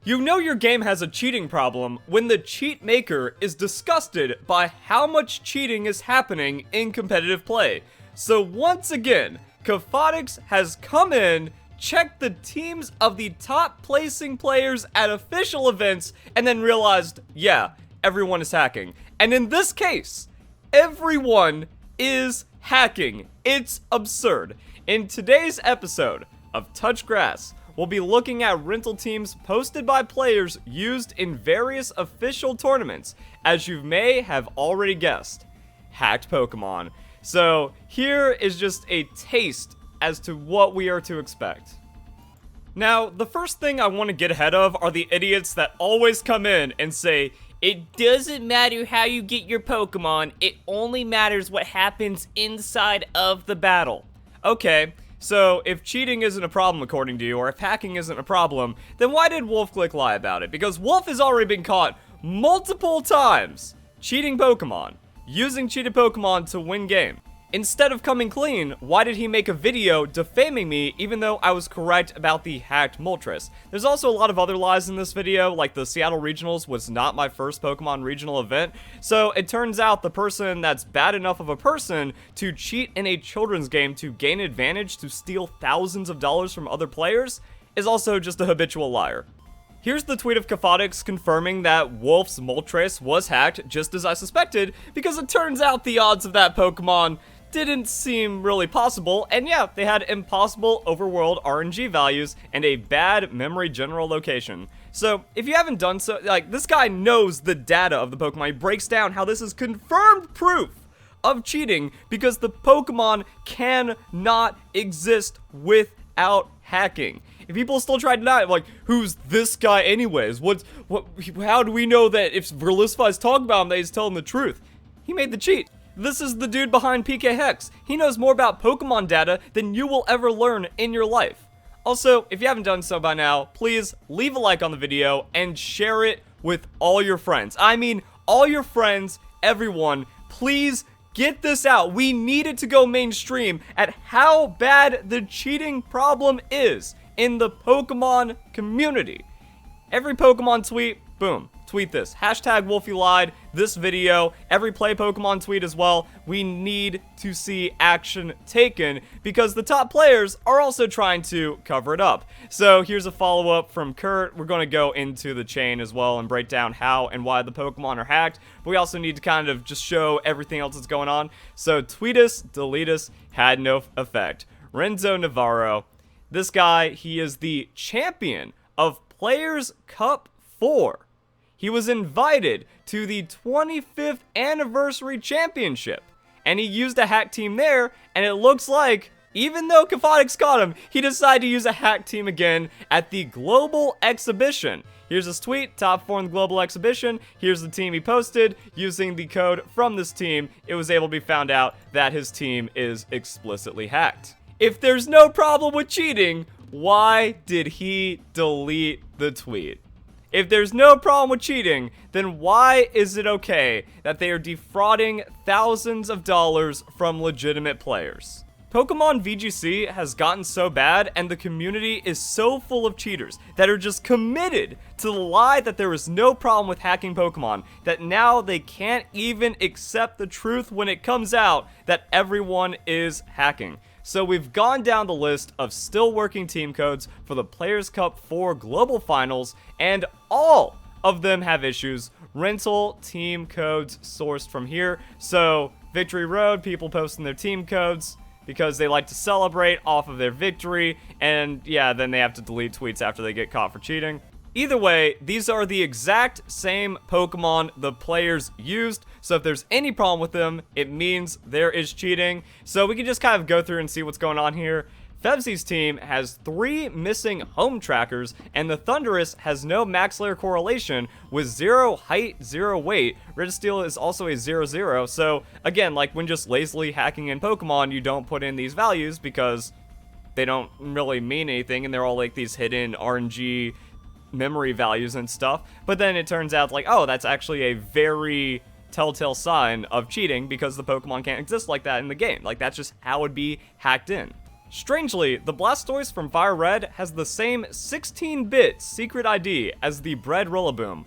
You know your game has a cheating problem when the cheat maker is disgusted by how much cheating is happening in competitive play. So once again, Cafotix has come in, checked the teams of the top placing players at official events, and then realized, yeah, everyone is hacking. And in this case, everyone is hacking. It's absurd. In today's episode of Touch Grass, we'll be looking at rental teams posted by players used in various official tournaments, as you may have already guessed, hacked Pokemon. So here is just a taste as to what we are to expect. Now, the first thing I want to get ahead of are the idiots that always come in and say, it doesn't matter how you get your Pokemon, it only matters what happens inside of the battle. Okay, so if cheating isn't a problem according to you, or if hacking isn't a problem, then why did Wolfe Glick lie about it? Because Wolf has already been caught multiple times cheating Pokemon, using cheated Pokemon to win game. Instead of coming clean, why did he make a video defaming me even though I was correct about the hacked Moltres? There's also a lot of other lies in this video, like the Seattle Regionals was not my first Pokemon regional event, so it turns out the person that's bad enough of a person to cheat in a children's game to gain advantage to steal thousands of dollars from other players is also just a habitual liar. Here's the tweet of Cafotix confirming that Wolf's Moltres was hacked just as I suspected, because it turns out the odds of that Pokemon didn't seem really possible, and yeah, they had impossible overworld RNG values and a bad memory general location. So, if you haven't done so, like, this guy knows the data of the Pokemon. He breaks down how this is confirmed proof of cheating because the Pokemon cannot exist without hacking. If people still try to deny it, like, who's this guy anyways? How do we know that if Verlisify is talking about him that he's telling the truth? He made the cheat. This is the dude behind PK Hex. He knows more about Pokemon data than you will ever learn in your life. Also, if you haven't done so by now, please leave a like on the video and share it with all your friends. I mean, all your friends, everyone, please get this out. We need it to go mainstream at how bad the cheating problem is in the Pokemon community. Every Pokemon tweet, boom, tweet this. Hashtag Wolfey lied, this video, every play Pokemon tweet as well. We need to see action taken because the top players are also trying to cover it up. So here's a follow-up from Kurt. We're going to go into the chain as well and break down how and why the Pokemon are hacked. But we also need to kind of just show everything else that's going on. So tweet us, delete us, had no effect. Renzo Navarro, this guy, he is the champion of Players Cup 4. He was invited to the 25th anniversary championship, and he used a hack team there, and it looks like, even though Cafotix caught him, he decided to use a hack team again at the global exhibition. Here's his tweet, top 4 in the global exhibition. Here's the team he posted. Using the code from this team, it was able to be found out that his team is explicitly hacked. If there's no problem with cheating, why did he delete the tweet? If there's no problem with cheating, then why is it okay that they are defrauding thousands of dollars from legitimate players? Pokemon VGC has gotten so bad and the community is so full of cheaters that are just committed to the lie that there is no problem with hacking Pokemon that now they can't even accept the truth when it comes out that everyone is hacking. So we've gone down the list of still working team codes for the Players Cup 4 Global Finals, and all of them have issues. Rental team codes sourced from here. So Victory Road, people posting their team codes because they like to celebrate off of their victory, and yeah, then they have to delete tweets after they get caught for cheating. Either way, these are the exact same Pokemon the players used, so if there's any problem with them, it means there is cheating. So we can just kind of go through and see what's going on here. Fevzy's team has 3 missing home trackers, and the Thundurus has no max layer correlation with 0 height, 0 weight. Redsteel is also a 0/0, so again, like when just lazily hacking in Pokemon, you don't put in these values because they don't really mean anything, and they're all like these hidden RNG memory values and stuff. But then it turns out like, oh, that's actually a very telltale sign of cheating because the Pokemon can't exist like that in the game. Like, that's just how it'd be hacked in. Strangely, the Blastoise from Fire Red has the same 16-bit secret ID as the bred Rillaboom.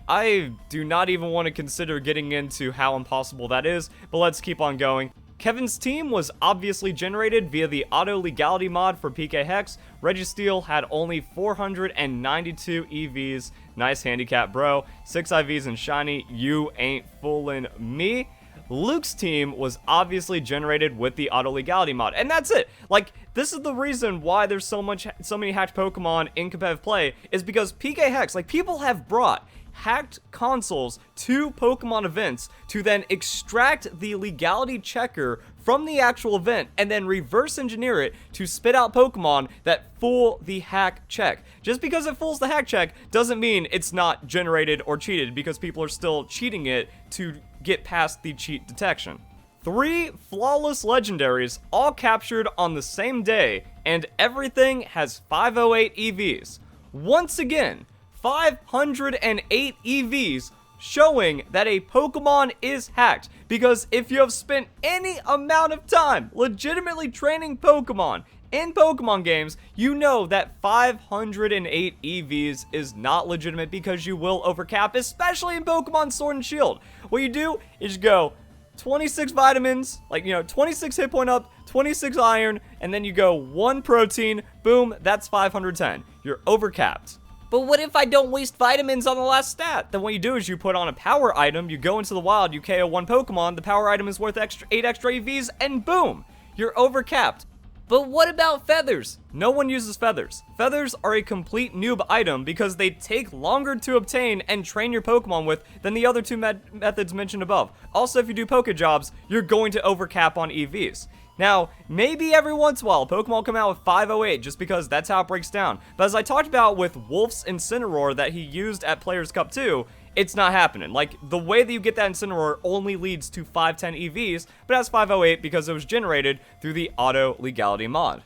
I do not even want to consider getting into how impossible that is, but let's keep on going. Kevin's team was obviously generated via the Auto Legality mod for PK Hex. Registeel had only 492 EVs. Nice handicap, bro. 6 IVs and Shiny. You ain't fooling me. Luke's team was obviously generated with the Auto Legality mod, and that's it. Like, this is the reason why there's so many hacked Pokemon in competitive play, is because PK Hex, like, people have brought hacked consoles to Pokemon events to then extract the legality checker from the actual event and then reverse engineer it to spit out Pokemon that fool the hack check. Just because it fools the hack check doesn't mean it's not generated or cheated, because people are still cheating it to get past the cheat detection. 3 flawless legendaries all captured on the same day, and everything has 508 EVs. Once again, 508 EVs showing that a Pokemon is hacked, because if you have spent any amount of time legitimately training Pokemon in Pokemon games, you know that 508 EVs is not legitimate, because you will overcap, especially in Pokemon Sword and Shield. What you do is go 26 vitamins, like, 26 hit point up, 26 iron, and then you go 1 protein, boom, that's 510. You're overcapped. But what if I don't waste vitamins on the last stat? Then what you do is you put on a power item, you go into the wild, you KO 1 Pokemon, the power item is worth 8 extra EVs, and boom, you're overcapped. But what about feathers? No one uses feathers. Feathers are a complete noob item because they take longer to obtain and train your Pokemon with than the other 2 methods mentioned above. Also, if you do Poke Jobs, you're going to overcap on EVs. Now, maybe every once in a while, Pokemon come out with 508 just because that's how it breaks down. But as I talked about with Wolf's Incineroar that he used at Players Cup 2, it's not happening. Like, the way that you get that Incineroar only leads to 510 EVs, but it has 508 because it was generated through the Auto Legality mod.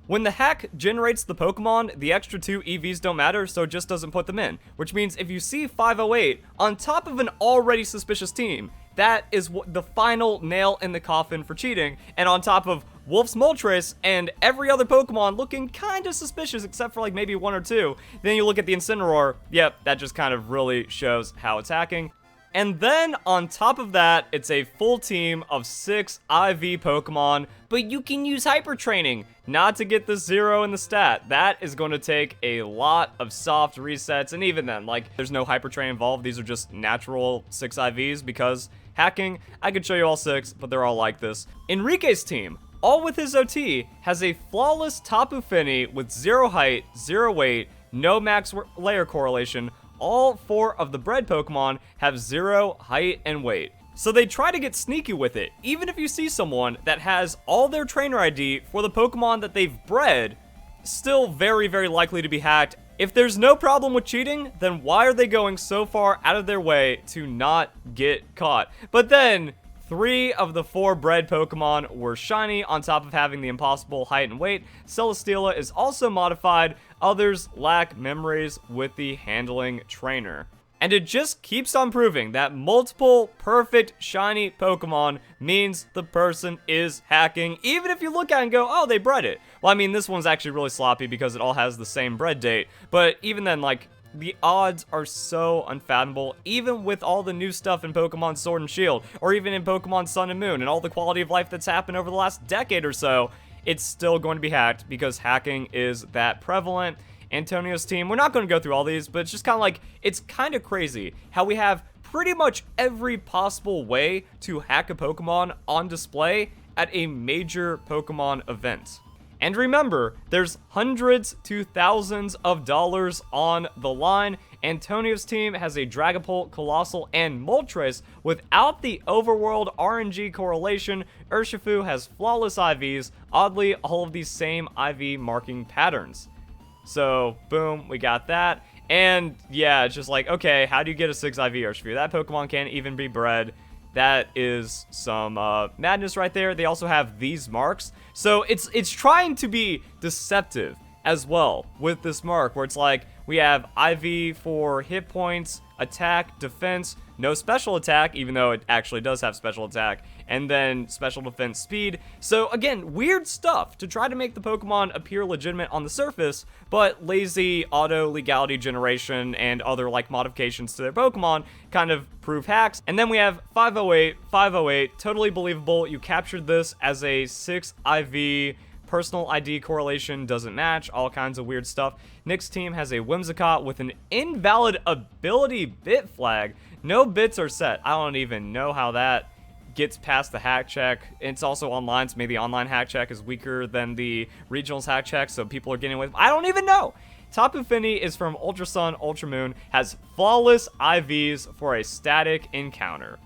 When the hack generates the Pokemon, the extra 2 EVs don't matter, so it just doesn't put them in. Which means if you see 508 on top of an already suspicious team, that is the final nail in the coffin for cheating, and on top of Wolf's Moltres and every other Pokemon looking kind of suspicious except for like maybe 1 or 2, then you look at the Incineroar, yep, that just kind of really shows how it's hacking. And then on top of that, it's a full team of 6 IV Pokemon, but you can use Hyper Training not to get the 0 in the stat. That is going to take a lot of soft resets, and even then, like, there's no Hyper Train involved. These are just natural 6 IVs because hacking. I could show you all 6, but they're all like this. Enrique's team, all with his OT, has a flawless Tapu Fini with 0 height, 0 weight, no max layer correlation. All 4 of the bred Pokemon have 0 height and weight. So they try to get sneaky with it. Even if you see someone that has all their trainer ID for the Pokemon that they've bred, still very, very likely to be hacked. If there's no problem with cheating, then why are they going so far out of their way to not get caught? But then 3 of the 4 bred Pokemon were shiny, on top of having the impossible height and weight. Celesteela is also modified. Others lack memories with the handling trainer. And it just keeps on proving that multiple perfect shiny Pokemon means the person is hacking, even if you look at it and go, oh, they bred it. Well, I mean, this one's actually really sloppy because it all has the same bred date, but even then, like, the odds are so unfathomable, even with all the new stuff in Pokemon Sword and Shield, or even in Pokemon Sun and Moon, and all the quality of life that's happened over the last decade or so, it's still going to be hacked because hacking is that prevalent. Antonio's team, we're not going to go through all these, but it's just kind of like, it's kind of crazy how we have pretty much every possible way to hack a Pokemon on display at a major Pokemon event. And remember, there's hundreds to thousands of dollars on the line. Antonio's team has a Dragapult, Colossal, and Moltres without the overworld RNG correlation. Urshifu has flawless IVs, oddly, all of these same IV marking patterns. So, boom, we got that. And yeah, it's just like, okay, how do you get a 6 IV Urshifu? That Pokemon can't even be bred. That is some madness right there. They also have these marks. So it's trying to be deceptive as well with this mark, where it's like we have IV for hit points, attack, defense, no special attack, even though it actually does have special attack, and then special defense speed. So again, weird stuff to try to make the Pokemon appear legitimate on the surface, but lazy auto legality generation and other like modifications to their Pokemon kind of prove hacks. And then we have 508, 508, totally believable. You captured this as a 6 IV. Personal ID correlation doesn't match, all kinds of weird stuff. Nick's team has a Whimsicott with an invalid ability bit flag. No bits are set. I don't even know how that gets past the hack check. It's also online, so maybe the online hack check is weaker than the regionals hack check, so people are getting away with. I don't even know. Tapu Fini is from Ultra Sun, Ultra Moon, has flawless IVs for a static encounter.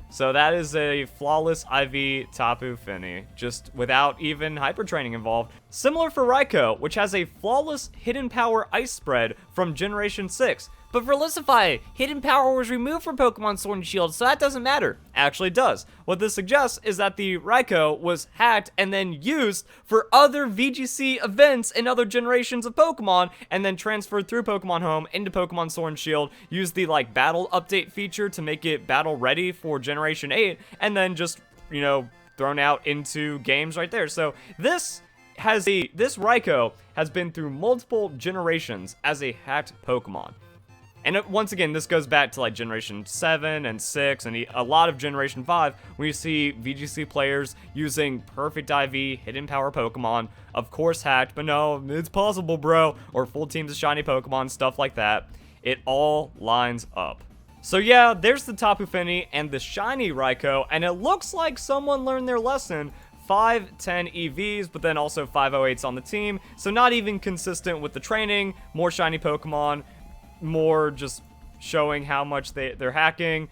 So that is a flawless IV Tapu Fini, just without even hyper training involved. Similar for Reiko, which has a flawless Hidden Power Ice Spread from Generation 6. But for Verlisify, Hidden Power was removed from Pokemon Sword and Shield, so that doesn't matter. Actually does. What this suggests is that the Reiko was hacked and then used for other VGC events in other generations of Pokemon, and then transferred through Pokemon Home into Pokemon Sword and Shield, used the like battle update feature to make it battle ready for Generation 8, and then just, you know, thrown out into games right there. So this Reiko has been through multiple generations as a hacked Pokemon. And once again, this goes back to like Generation 7 and 6 and a lot of Generation 5, where you see VGC players using perfect IV, hidden power Pokemon, of course hacked, but no, it's possible, bro, or full teams of shiny Pokemon, stuff like that. It all lines up. So yeah, there's the Tapu Fini and the shiny Reiko, and it looks like someone learned their lesson. 510 EVs, but then also 508s on the team, so not even consistent with the training, more shiny Pokemon, more just showing how much they're hacking.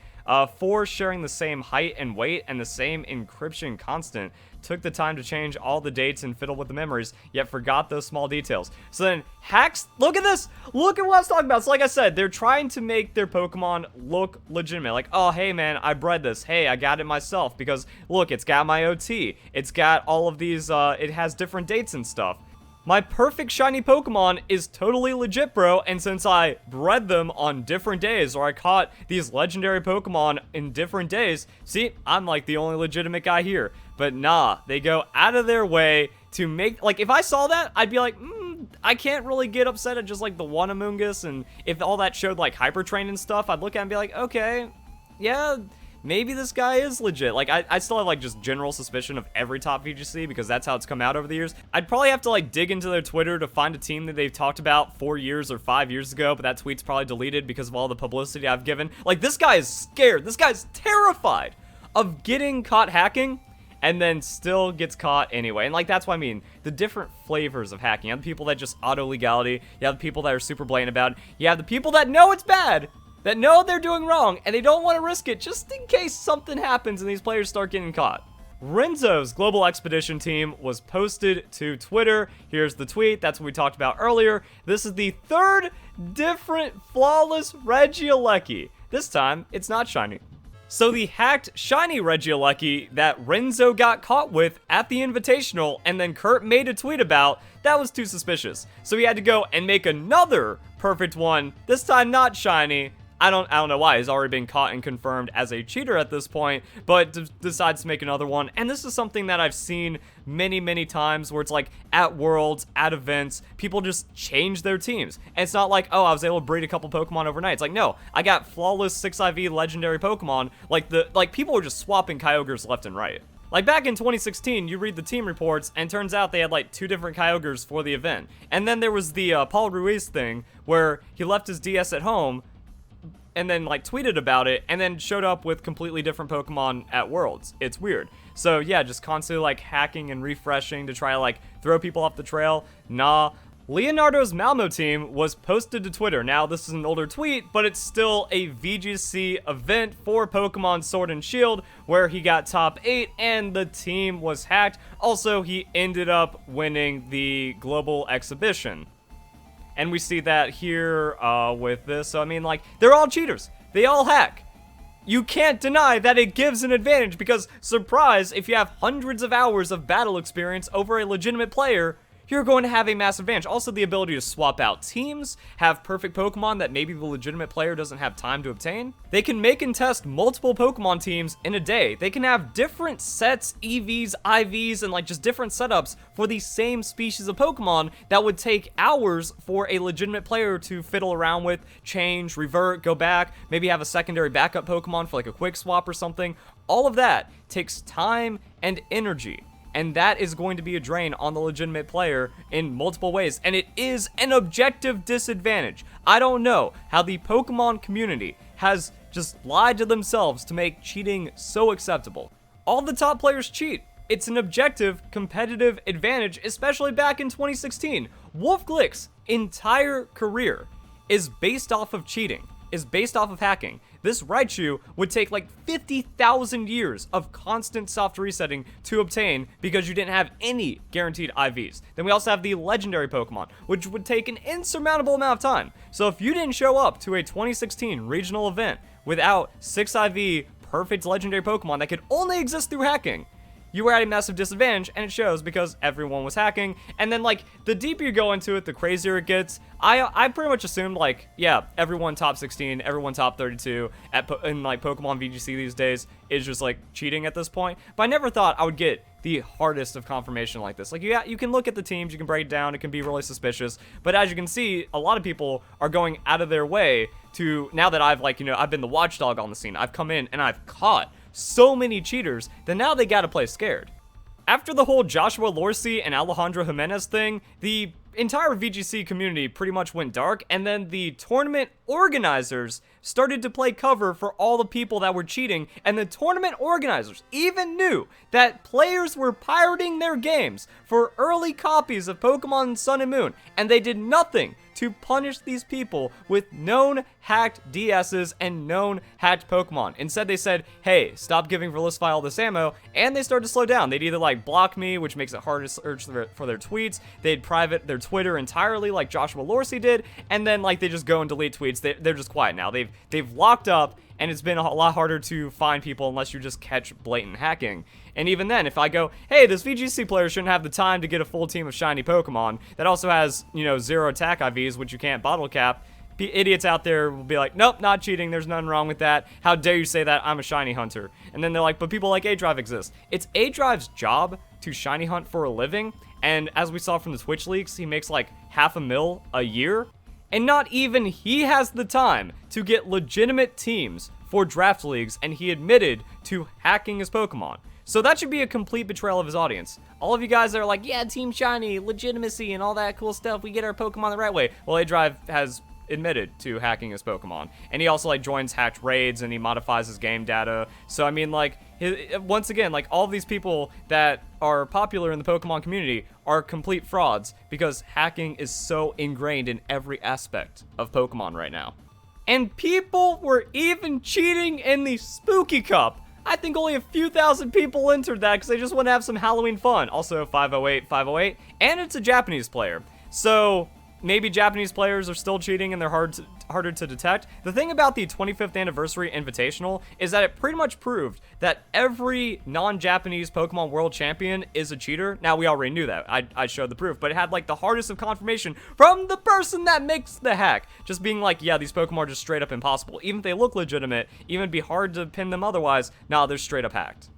4 sharing the same height and weight and the same encryption constant. Took the time to change all the dates and fiddle with the memories, yet forgot those small details. So then hacks, look at this, look at what I was talking about. So like I said, they're trying to make their Pokemon look legitimate. Like, oh, hey man, I bred this. Hey, I got it myself because look, it's got my OT. It's got all of these, it has different dates and stuff. My perfect shiny Pokemon is totally legit, bro, and since I bred them on different days, or I caught these legendary Pokemon in different days, see, I'm like the only legitimate guy here. But nah, they go out of their way to make, like, if I saw that, I'd be like, I can't really get upset at just like the one Amoonguss, and if all that showed like Hyper Train and stuff, I'd look at it and be like, okay, yeah, maybe this guy is legit. Like, I still have, like, just general suspicion of every top VGC because that's how it's come out over the years. I'd probably have to, like, dig into their Twitter to find a team that they've talked about 4 years or 5 years ago, but that tweet's probably deleted because of all the publicity I've given. Like, this guy is scared. This guy's terrified of getting caught hacking and then still gets caught anyway. And, like, that's what I mean. The different flavors of hacking. You have the people that just auto-legality. You have the people that are super blatant about it. You have the people that know it's bad, that know they're doing wrong, and they don't want to risk it just in case something happens and these players start getting caught. Renzo's Global Expedition team was posted to Twitter. Here's the tweet. That's what we talked about earlier. This is the 3rd different flawless Regieleki. This time, it's not shiny. So the hacked shiny Regieleki that Renzo got caught with at the Invitational and then Kurt made a tweet about, that was too suspicious. So he had to go and make another perfect one, this time not shiny. I don't know why. He's already been caught and confirmed as a cheater at this point, but decides to make another one. And this is something that I've seen many times where it's like at Worlds, at events, people just change their teams. And it's not like, oh, I was able to breed a couple Pokemon overnight. It's like, no, I got flawless 6IV legendary Pokemon. Like people were just swapping Kyogres left and right. Like back in 2016, you read the team reports, and turns out they had like 2 different Kyogres for the event. And then there was the Paul Ruiz thing where he left his DS at home and then like tweeted about it and then showed up with completely different Pokemon at Worlds. It's weird. So yeah, just constantly like hacking and refreshing to try to like throw people off the trail. Nah. Leonardo's Malmo team was posted to Twitter. Now, this is an older tweet, but it's still a VGC event for Pokemon Sword and Shield, where he got top 8 and the team was hacked. Also, he ended up winning the global exhibition. And we see that here with this. So, I mean, like, they're all cheaters. They all hack. You can't deny that it gives an advantage because, surprise, if you have hundreds of hours of battle experience over a legitimate player, you're going to have a massive advantage. Also, the ability to swap out teams, have perfect Pokemon that maybe the legitimate player doesn't have time to obtain. They can make and test multiple Pokemon teams in a day. They can have different sets, EVs, IVs, and like just different setups for the same species of Pokemon that would take hours for a legitimate player to fiddle around with, change, revert, go back, maybe have a secondary backup Pokemon for like a quick swap or something. All of that takes time and energy, and that is going to be a drain on the legitimate player in multiple ways, and it is an objective disadvantage. I don't know how the Pokemon community has just lied to themselves to make cheating so acceptable. All the top players cheat. It's an objective, competitive advantage, especially back in 2016. Wolfe Glick's entire career is based off of cheating, is based off of hacking. This Raichu would take like 50,000 years of constant soft resetting to obtain because you didn't have any guaranteed IVs. Then we also have the legendary Pokemon, which would take an insurmountable amount of time. So if you didn't show up to a 2016 regional event without 6 IV perfect legendary Pokemon that could only exist through hacking, you were at a massive disadvantage, and it shows because everyone was hacking. And then, like, the deeper you go into it, the crazier it gets. I pretty much assumed, like, yeah, everyone top 16, everyone top 32 in, like, Pokemon VGC these days is just, like, cheating at this point. But I never thought I would get the hardest of confirmation like this. Like, you can look at the teams, you can break it down, it can be really suspicious. But as you can see, a lot of people are going out of their way to, now that I've, like, I've been the watchdog on the scene, I've come in and I've caught so many cheaters that now they gotta play scared. After the whole Joshua Lorsi and Alejandro Jimenez thing, the entire VGC community pretty much went dark, and then the tournament organizers started to play cover for all the people that were cheating, and the tournament organizers even knew that players were pirating their games for early copies of Pokemon Sun and Moon, and they did nothing to punish these people with known hacked DSs and known hacked Pokemon. Instead, they said, hey, stop giving Verlisify all this ammo, and they started to slow down. They'd either like block me, which makes it hard to search for their tweets, they'd private their Twitter entirely like Joshua Lorsi did, and then like they just go and delete tweets. They're just quiet now. They've locked up, and it's been a lot harder to find people unless you just catch blatant hacking. And even then, if I go, hey, this VGC player shouldn't have the time to get a full team of shiny Pokemon that also has, 0 attack IVs, which you can't bottle cap, idiots out there will be like, nope, not cheating, there's nothing wrong with that. How dare you say that? I'm a shiny hunter. And then they're like, but people like A-Drive exist. It's A-Drive's job to shiny hunt for a living, and as we saw from the Twitch leaks, he makes like $500,000 a year. And not even he has the time to get legitimate teams for draft leagues, and he admitted to hacking his Pokemon. So that should be a complete betrayal of his audience. All of you guys that are like, yeah, Team Shiny, legitimacy, and all that cool stuff, we get our Pokemon the right way. Well, A-Drive has admitted to hacking his Pokemon. And he also, like, joins hacked raids, and he modifies his game data. So, I mean, like, once again, like, all of these people that are popular in the Pokemon community are complete frauds because hacking is so ingrained in every aspect of Pokemon right now. And people were even cheating in the Spooky Cup. I think only a few thousand people entered that because they just want to have some Halloween fun. Also, 508, 508, and it's a Japanese player. So maybe Japanese players are still cheating and they're harder to detect. The thing about the 25th anniversary Invitational is that it pretty much proved that every non-Japanese Pokemon World Champion is a cheater. Now, we already knew that. I showed the proof, but it had like the hardest of confirmation from the person that makes the hack. Just being like, yeah, these Pokemon are just straight up impossible. Even if they look legitimate, even it'd be hard to pin them otherwise, nah, they're straight up hacked.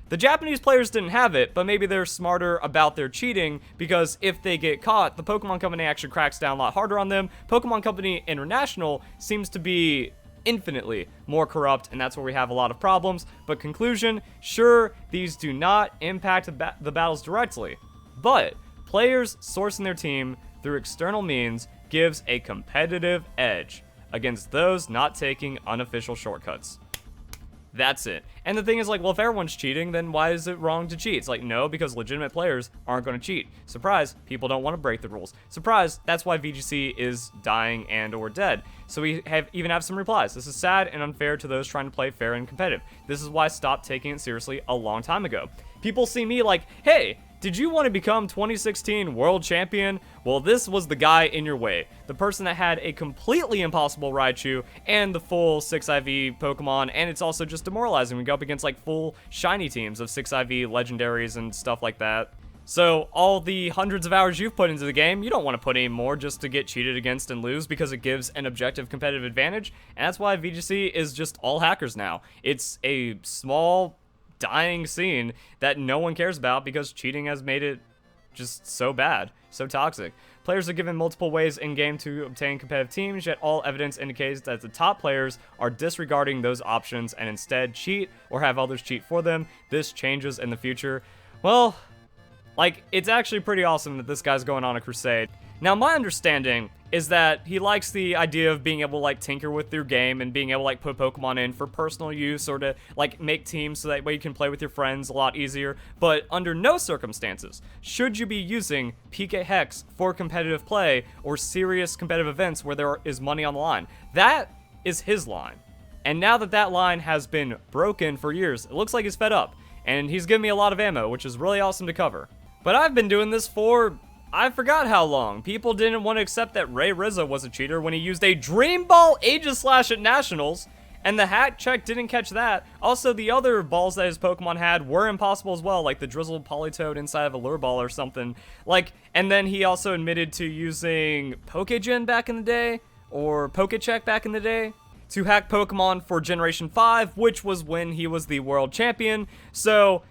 The Japanese players didn't have it, but maybe they're smarter about their cheating because if they get caught, the Pokemon Company actually cracks down a lot harder on them. Pokemon Company International seems to be infinitely more corrupt, and that's where we have a lot of problems. But conclusion, sure, these do not impact the battles directly, but players sourcing their team through external means gives a competitive edge against those not taking unofficial shortcuts. That's it. And the thing is, like, well, if everyone's cheating, then why is it wrong to cheat? It's like, no, because legitimate players aren't going to cheat. Surprise, people don't want to break the rules. Surprise, that's why VGC is dying and or dead. So we even have some replies. This is sad and unfair to those trying to play fair and competitive. This is why I stopped taking it seriously a long time ago. People see me like, hey, did you want to become 2016 world champion? Well, this was the guy in your way. The person that had a completely impossible Raichu and the full 6 IV Pokemon, and it's also just demoralizing when we go up against like full shiny teams of 6 IV legendaries and stuff like that. So all the hundreds of hours you've put into the game, you don't want to put any more just to get cheated against and lose, because it gives an objective competitive advantage, and that's why VGC is just all hackers now. It's a small, dying scene that no one cares about because cheating has made it just so bad, so toxic. Players are given multiple ways in-game to obtain competitive teams, yet all evidence indicates that the top players are disregarding those options and instead cheat or have others cheat for them. This changes in the future. Well, like, it's actually pretty awesome that this guy's going on a crusade. Now, my understanding is that he likes the idea of being able to, like, tinker with your game and being able to, like, put Pokemon in for personal use or to, like, make teams so that way you can play with your friends a lot easier. But under no circumstances should you be using PK Hex for competitive play or serious competitive events where there is money on the line. That is his line. And now that that line has been broken for years, it looks like he's fed up. And he's given me a lot of ammo, which is really awesome to cover. But I've been doing this for, I forgot how long. People didn't want to accept that Rizzo was a cheater when he used a Dream Ball Aegislash at Nationals, and the hack check didn't catch that. Also, the other balls that his Pokemon had were impossible as well, like the Drizzled Politoed inside of a Lure Ball or something. Like, and then he also admitted to using Pokegen back in the day, or Pokecheck back in the day, to hack Pokemon for Generation 5, which was when he was the world champion. So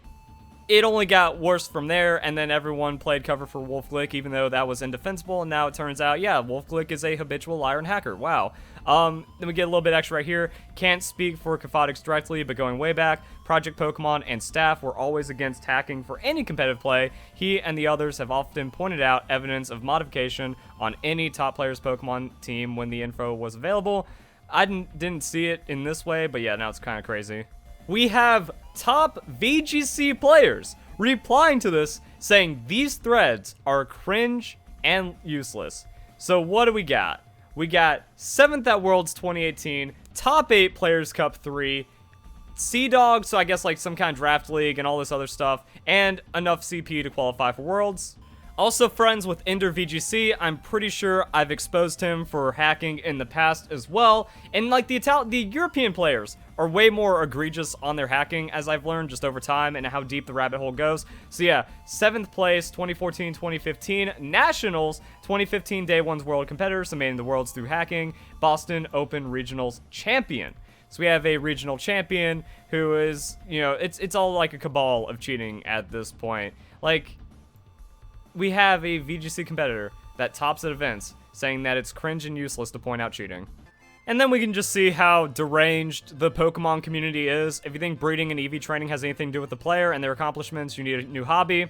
it only got worse from there, and then everyone played cover for Wolfe Glick, even though that was indefensible, and now it turns out, yeah, Wolfe Glick is a habitual liar and hacker. Wow. Then we get a little bit extra right here. Can't speak for Cafotix directly, but going way back, Project Pokemon and staff were always against hacking for any competitive play. He and the others have often pointed out evidence of modification on any top player's Pokemon team when the info was available. I didn't see it in this way, but yeah, now it's kind of crazy. We have top VGC players replying to this, saying these threads are cringe and useless. So what do we got? We got 7th at Worlds 2018, top 8 Players Cup 3, Sea-Dog, so I guess like some kind of draft league and all this other stuff, and enough CP to qualify for Worlds. Also friends with Ender VGC, I'm pretty sure I've exposed him for hacking in the past as well. And like the European players are way more egregious on their hacking, as I've learned just over time and how deep the rabbit hole goes. So yeah, 7th place, 2014-2015, Nationals, 2015 Day 1's World Competitor, submitting the Worlds through hacking, Boston Open Regionals Champion. So we have a regional champion who is, you know, it's all like a cabal of cheating at this point. Like, we have a VGC competitor that tops at events saying that it's cringe and useless to point out cheating. And then we can just see how deranged the Pokemon community is. If you think breeding and EV training has anything to do with the player and their accomplishments, you need a new hobby.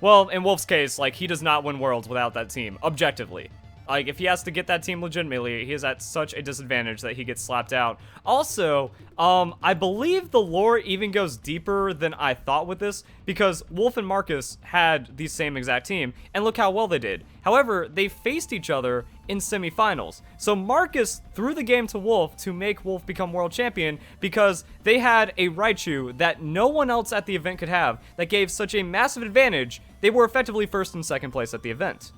Well, in Wolf's case, like, he does not win Worlds without that team, objectively. Like, if he has to get that team legitimately, he is at such a disadvantage that he gets slapped out. Also, I believe the lore even goes deeper than I thought with this, because Wolf and Marcus had the same exact team, and look how well they did. However, they faced each other in semifinals. So Marcus threw the game to Wolf to make Wolf become world champion because they had a Raichu that no one else at the event could have that gave such a massive advantage. They were effectively first and second place at the event.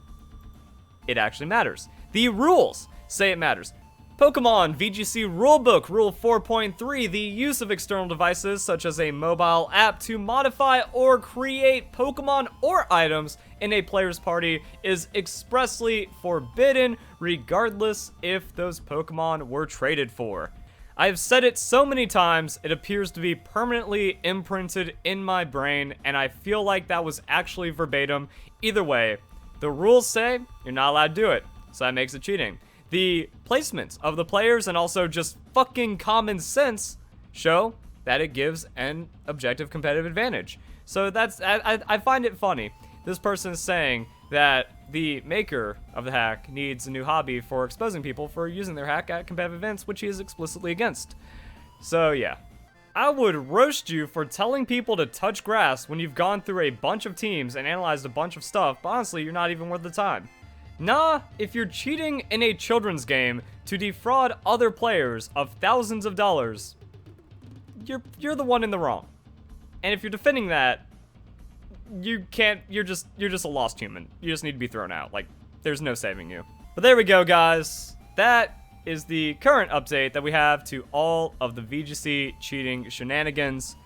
It actually matters. The rules say it matters. Pokemon VGC Rulebook, Rule 4.3, the use of external devices such as a mobile app to modify or create Pokemon or items in a player's party is expressly forbidden, regardless if those Pokemon were traded for. I've said it so many times, it appears to be permanently imprinted in my brain, and I feel like that was actually verbatim. Either way, the rules say you're not allowed to do it, so that makes it cheating. The placements of the players and also just fucking common sense show that it gives an objective competitive advantage. So that's, I find it funny. This person is saying that the maker of the hack needs a new hobby for exposing people for using their hack at competitive events, which he is explicitly against. So yeah. I would roast you for telling people to touch grass when you've gone through a bunch of teams and analyzed a bunch of stuff, but honestly, you're not even worth the time. Nah, if you're cheating in a children's game to defraud other players of thousands of dollars, you're the one in the wrong. And if you're defending that, you're just a lost human. You just need to be thrown out. Like, there's no saving you. But there we go, guys. That is the current update that we have to all of the VGC cheating shenanigans.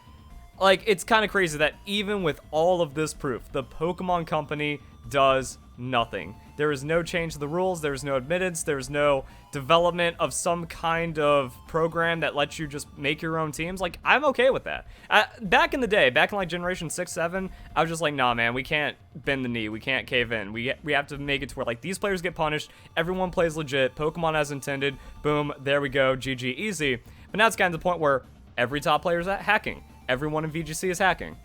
Like, it's kind of crazy that even with all of this proof, the Pokemon Company does nothing. There is no change to the rules, there's no admittance, there's no development of some kind of program that lets you just make your own teams. Like, I'm okay with that. Back in the day, back in like Generation 6, 7, I was just like, nah, man, we can't bend the knee, we can't cave in. We have to make it to where, like, these players get punished, everyone plays legit, Pokemon as intended, boom, there we go, GG, easy. But now it's gotten to the point where every top player is hacking. Everyone in VGC is hacking.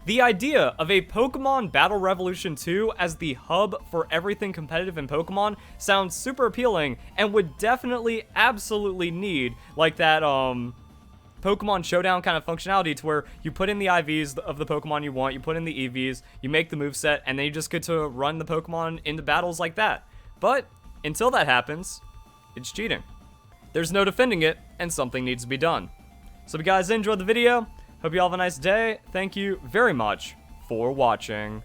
The idea of a Pokemon Battle Revolution 2 as the hub for everything competitive in Pokemon sounds super appealing and would definitely, absolutely need like that Pokemon Showdown kind of functionality to where you put in the IVs of the Pokemon you want, you put in the EVs, you make the moveset, and then you just get to run the Pokemon into battles like that. But until that happens, it's cheating. There's no defending it, and something needs to be done. So if you guys enjoyed the video, hope you all have a nice day. Thank you very much for watching.